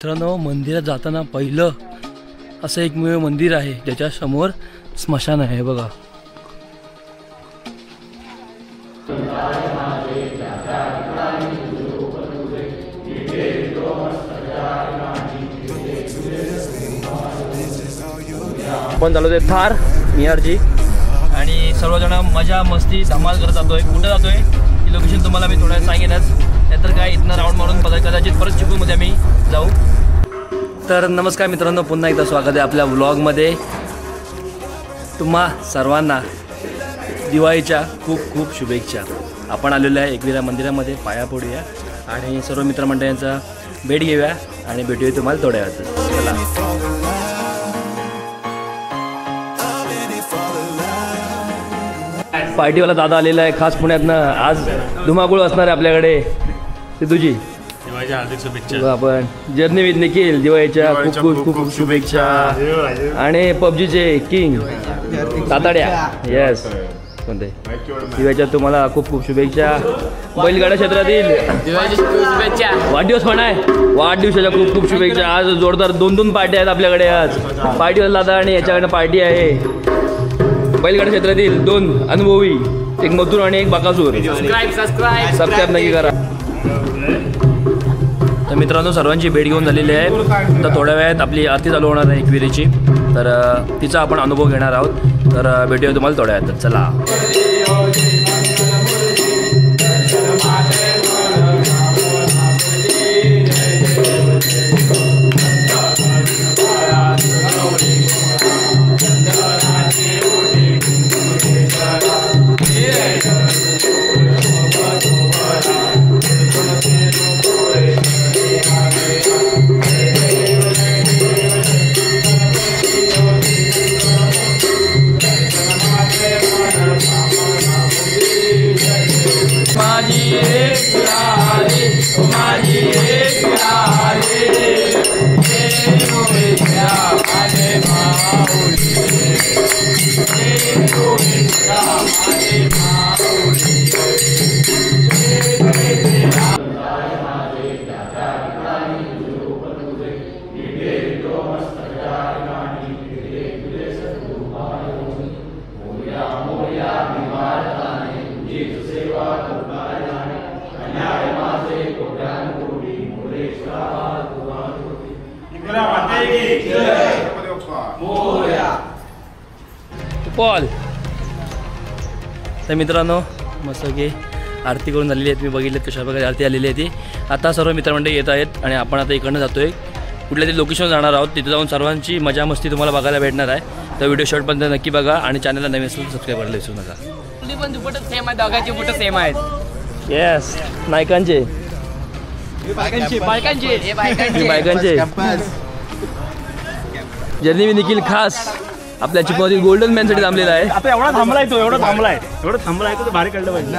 मित्रांनो, मंदिरात जाताना पहिलं असं एकमेव मंदिर आहे ज्याच्या समोर स्मशान आहे बघा. आपण चालू आहे थार निहारजी आणि सर्वजण मजा मस्ती धमाल करत जातोय. कुठं जातोय ही लोकेशन तुम्हाला मी थोड्या सांगेनच. नाहीतर काय इथनं राऊंड मारून कदाचित परत चिपळूणमध्ये आम्ही जाऊ. तर नमस्कार मित्रांनो, पुन्हा एकदा स्वागत आहे आपल्या व्लॉगमध्ये. तुम्हा सर्वांना दिवाळीच्या खूप खूप शुभेच्छा. आपण आलेलो आहे एकविरा मंदिरामध्ये, पाया पडूया आणि सर्व मित्रमंडळींचा भेट घेऊया आणि भेटूया तुम्हाला थोड्या वेळात. चला. पार्टीवाला दादा आलेला आहे खास पुण्यातनं. आज धुमाकूळ असणार आहे आपल्याकडे. सिद्धूजी दिवाळीच्या हार्दिक शुभेच्छा. आपण जर्नी विथ निखिल दिवाळीच्या खूप खूप खूप खूप शुभेच्छा. आणि पबजीचे किंग ताताड्या येस कोणते दिवाळीच्या तुम्हाला खूप खूप शुभेच्छा. बैलगाडा क्षेत्रातील दिवाळीच्या शुभेच्छा. वाढदिवस पण आहे, वाढदिवसाच्या खूप खूप शुभेच्छा. आज जोरदार दोन पार्टी आहेत आपल्याकडे. आज पार्टीवाला दादा आणि याच्याकडे पार्टी आहे. बैलगाडा क्षेत्रातील दोन अनुभवी, एक मथुर आणि एक बाकासूर. सबस्क्राईब नक्की करा. तर मित्रांनो, सर्वांची भेट घेऊन झालेली आहे. तर थोड्या वेळात आपली आरती चालू होणार आहे एकविरीची. तर तिचा आपण अनुभव घेणार आहोत. तर भेटूया तुम्हाला थोड्या वेळात. चला. पॉल. तर मित्रांनो, मस्त की आरती करून झालेली आहे. तुम्ही बघितलं कशा प्रकारे आरती आलेली आहे ती. आता सर्व मित्रमंडळी येत आहेत आणि आपण आता इकडनं जातोय कुठल्या तरी लोकेशन जाणार आहोत. तिथे जाऊन सर्वांची मजा मस्ती तुम्हाला बघायला भेटणार आहे. तर व्हिडिओ शॉर्टपर्यंत नक्की बघा आणि चॅनलला नवीन असेल सबस्क्राईब करायला विसरू नका. पण दुपट सेम आहे, दोघांची बुट सेम आहेत. येस, नायकांचे बायकांचे जर्नी विथ निखिल खास आपल्या चिपळूणमधील गोल्डन मॅनसाठी थांबलेला आहे. आता एवढा थांबलाय तो, एवढा थांबलाय तो भारी काढलं पाहिजे.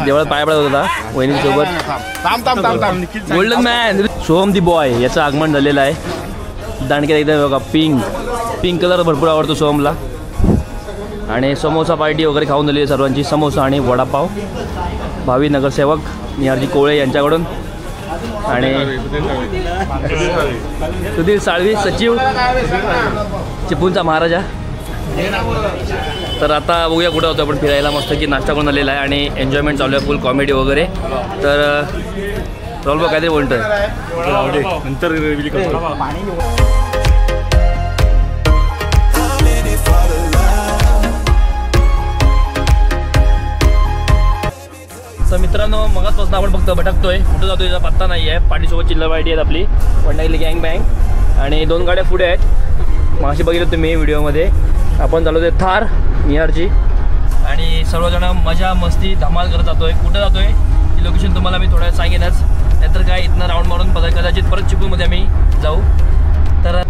देवळात पाया पडत होता वहिनीसोबत. Golden man Soham the boy याचं आगमन झालेलं आहे. दांडक्यात एकदा बघा, पिंक कलर भरपूर आवडतो सोहमला. आणि समोसा पार्टी वगैरे खाऊन झालेली आहे सर्वांची. समोसा आणि वडापाव. भावी नगरसेवक निहारजी कोळे यांच्याकडून आणि सुधीर साळवी सचिव चिपळूणचा महाराजा. तर आता बघूया कुठं होतो आपण फिरायला. मस्त की नाश्ता करून आलेला आहे आणि एन्जॉयमेंट चालू आहे, फुल कॉमेडी वगैरे. तर राहुल भाऊ काहीतरी बोलतोय नंतर रिव्हिल करतो. तर मित्रांनो, मगाचपासून आपण फक्त भटकतोय, कुठं जातो याचा पत्ता नाही आहे. पाठीसोबत चिल्लर पार्टी आहेत आपली, वंडाईली गँग बँग आणि 2 गाड्या पुढे आहेत. मागशी बघितलं तुम्ही व्हिडिओमध्ये. आपण चालू आहे थार निहारची आणि सर्वजण मजा मस्ती धमाल करत जातोय. कुठं जातोय ही लोकेशन तुम्हाला मी थोड्या सांगेनच. नाहीतर काय इथनं राऊंड मारून कदाचित परत चिपळूणमध्ये आम्ही जाऊ.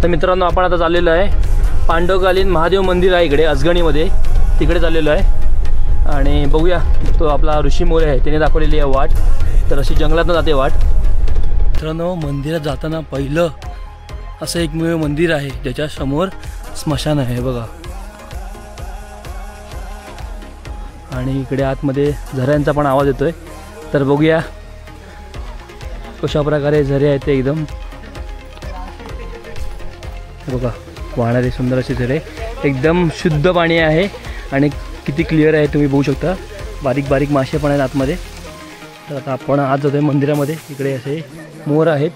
तर मित्रांनो, आपण आता चाललेलो आहे पांडवकालीन महादेव मंदिर आहे इकडे अजगणीमध्ये, तिकडे चाललेलो आहे. आणि बघूया, तो आपला ऋषी मोरे आहे, त्याने दाखवलेली आहे वाट. तर अशी जंगलातनं जाते वाट. मित्रांनो, मंदिरात जाताना पहिलं असं एकमेव मंदिर आहे ज्याच्या समोर स्मशान आहे बघा. आणि इकडे आतमध्ये झऱ्यांचा पण आवाज येतोय. तर बघूया कशा प्रकारे झरे आहेत ते एकदम हे बघा वाहणारे सुंदर असे झरे, एकदम शुद्ध पाणी आहे आणि किती क्लिअर आहे तुम्ही बघू शकता. बारीक बारीक मासे पण आहेत आतमध्ये. तर आता आपण आज जातोय मंदिरामध्ये. इकडे असे मोर आहेत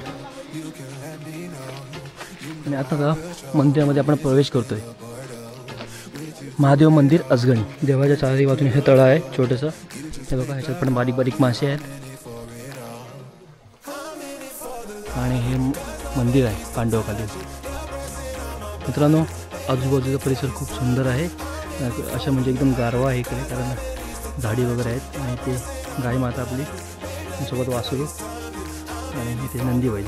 आणि आता का मंदिरामध्ये आपण प्रवेश करतोय. महादेव मंदिर अजगणी. देवाच्या चारही बाजूने हे तळं आहे छोटंसं. हे बघा ह्याच्यात पण बारीक बारीक मासे आहेत आणि हे मंदिर आहे पांडवखाली. मित्रांनो आजूबाजूचा परिसर खूप सुंदर आहे. अशा म्हणजे एकदम गारवा आहे इकडे, कारण झाडी वगैरे आहेत आणि ते गाय माता आपली सोबत वासरू आणि इथे नंदी बैल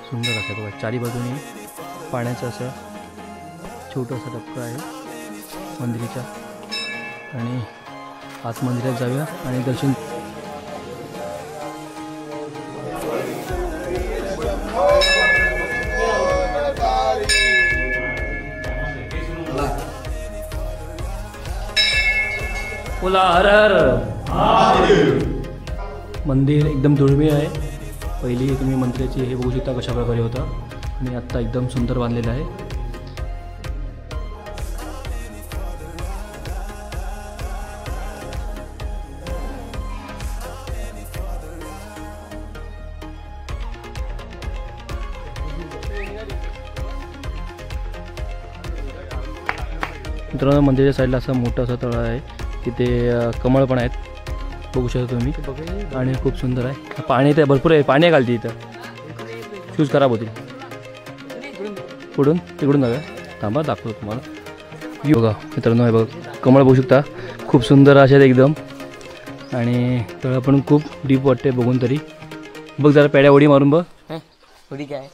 सुंदर असं बघा. चारी बाजूने पाण्याचं असं छोटंसं टप्पा आहे मंदिराच्या. आणि आत मंदिरात जाऊया आणि दर्शन. बोला हर हर. मंदिर एकदम दुर्मिळ आहे. पहिली तुम्ही मंदिराची हे बघू शकता कशा प्रकारे होता आणि आत्ता एकदम सुंदर बांधलेलं आहे. मित्रांनो मंदिराच्या साईडला असं मोठं असं तळं आहे. तिथे कमळ पण आहेत बघू शकता तुम्ही आणि खूप सुंदर आहे. पाणी ते भरपूर आहे. पाणी घालते इथं. शूज खराब होतील. पुढून तिकडून जाऊया. थांबा दाखवतो तुम्हाला. बघा मित्रांनो हे बघा कमळ बघू शकता. खूप सुंदर असे एकदम आणि तळं पण खूप डीप वाटते बघून तरी. बघ जरा पेड्या उडी मारून बघ. उडी काय.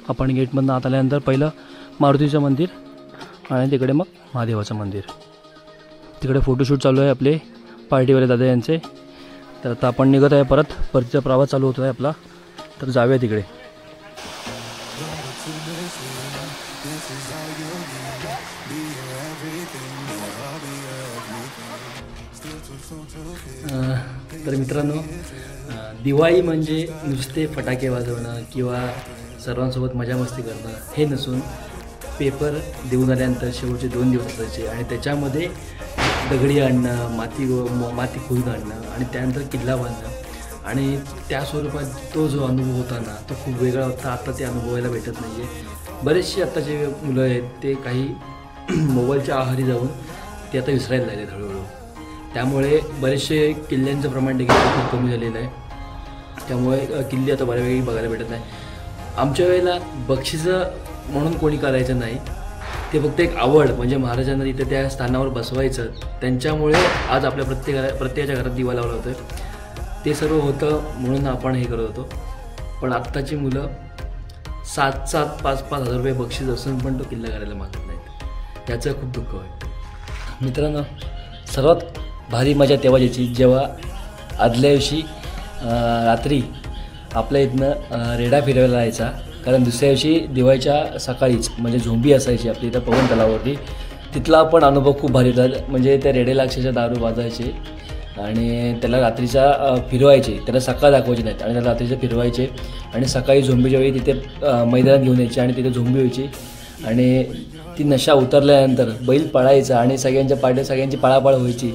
आपण गेटमधून आत आल्यानंतर पहिलं मारुतीचं मंदिर आणि तिकडे मग महादेवाचं मंदिर. तिकडे फोटोशूट चालू आहे आपले पार्टीवाले दादा यांचे. तर आता आपण निघत आहे परतीचा प्रवास चालू होतो आहे आपला. तर जाऊया तिकडे. तर मित्रांनो दिवाळी म्हणजे नुसते फटाके वाजवणं किंवा सर्वांसोबत मजा मस्ती करणं हे नसून पेपर देऊन आल्यानंतर शेवटचे 2 दिवस असायचे आणि त्याच्यामध्ये दगडी आणणं, माती खोदून आणणं आणि त्यानंतर किल्ला बांधणं आणि त्या स्वरूपात तो जो अनुभव होता ना तो खूप वेगळा होता. आता ते अनुभवायला भेटत नाही आहे. बरेचसे आत्ताचे मुलं आहेत ते काही मोबाईलच्या आहारी जाऊन ते आता विसरायला लागले हळूहळू. त्यामुळे बरेचसे किल्ल्यांचं प्रमाण देखील खूप कमी झालेलं आहे. त्यामुळे किल्ले आता बऱ्यापैकी बघायला भेटत नाही. आमच्या वेळेला बक्षिसं म्हणून कोणी करायचं नाही. ते फक्त एक आवड म्हणजे महाराजांना तिथे त्या स्थानावर बसवायचं. त्यांच्यामुळे आज आपल्या प्रत्येकाच्या घरात दिवा लावला होतं. ते सर्व होतं म्हणून आपण हे करत होतो. पण आत्ताची मुलं 7,000 5,000 हजार रुपये बक्षीस असून पण तो किल्ला करायला मागत नाहीत. याचं खूप दुःख वाटतं. मित्रांनो सर्वात भारी मजा तेव्हा यायची जेव्हा आदल्या दिवशी रात्री आपल्या इथनं रेडा फिरवायला जायचा. कारण दुसऱ्या दिवशी दिवाळीच्या सकाळीच म्हणजे झोंबी असायची आपली इथं पवन तलावावरती. तिथला पण अनुभव खूप भारी होता. म्हणजे त्या रेडेला अक्षरशः दारू वाजायचे आणि त्याला रात्रीचा फिरवायचे. त्याला सकाळ दाखवायचे नाहीत आणि त्याला रात्रीचं फिरवायचे आणि सकाळी झोंबीच्या वेळी तिथे मैदानात घेऊन यायचे आणि तिथे झोंबी व्हायची आणि ती नशा उतरल्यानंतर बैल पळायचा आणि सगळ्यांची पळापळ व्हायची.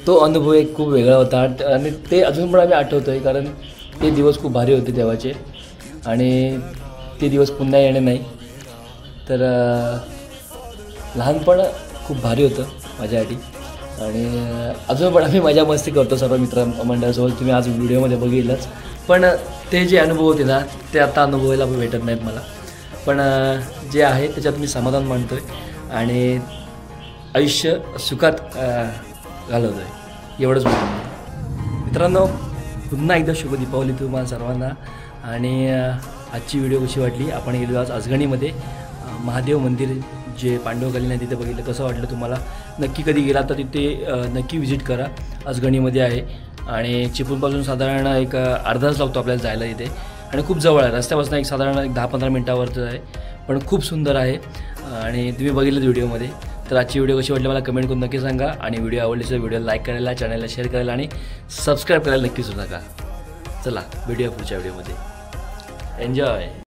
तो अनुभव एक खूप वेगळा होता आणि ते अजून पण आम्ही आठवतो आहे. कारण ते दिवस खूप भारी होते तेव्हाचे आणि ते दिवस पुन्हा येणे नाही. तर लहानपण खूप भारी होतं माझ्यासाठी आणि अजून पण आम्ही मजा मस्ती करतो सर्व मित्रमंडळासोबत. तुम्ही आज व्हिडिओमध्ये बघितलंच. पण ते जे अनुभव होते ना ते आता अनुभवायला भेटत नाहीत मला. पण जे आहे त्याच्यात मी समाधान मानतो आहे आणि आयुष्य सुखात घालवतो आहे एवढंच म्हणून. मित्रांनो पुन्हा एकदा शुभ दीपावली तुम्हाला सर्वांना. आणि आजची व्हिडिओ कशी वाटली. आपण गेलो आज अजगणीमध्ये महादेव मंदिर जे पांडवकालीन आहे तिथे बघितलं. कसं वाटलं तुम्हाला. नक्की कधी गेला तर तिथे नक्की व्हिजिट करा. अजगणीमध्ये आहे आणि चिपळूणपासून साधारण एक अर्धा तास लागतो आपल्याला जायला इथे आणि खूप जवळ आहे. रस्त्यापासून एक साधारण 10-15 मिनटावरचं आहे पण खूप सुंदर आहे आणि तुम्ही बघितलं व्हिडिओमध्ये. तर आजची व्हिडिओ कशी वाटली मला कमेंट करून नक्की सांगा आणि व्हिडिओ आवडली तर व्हिडिओ लाईक करायला, चॅनलला शेअर करायला आणि सबस्क्राईब करायला नक्की विसरू नका. चला भेटूया पुढच्या व्हिडिओमध्ये. एन्जॉय.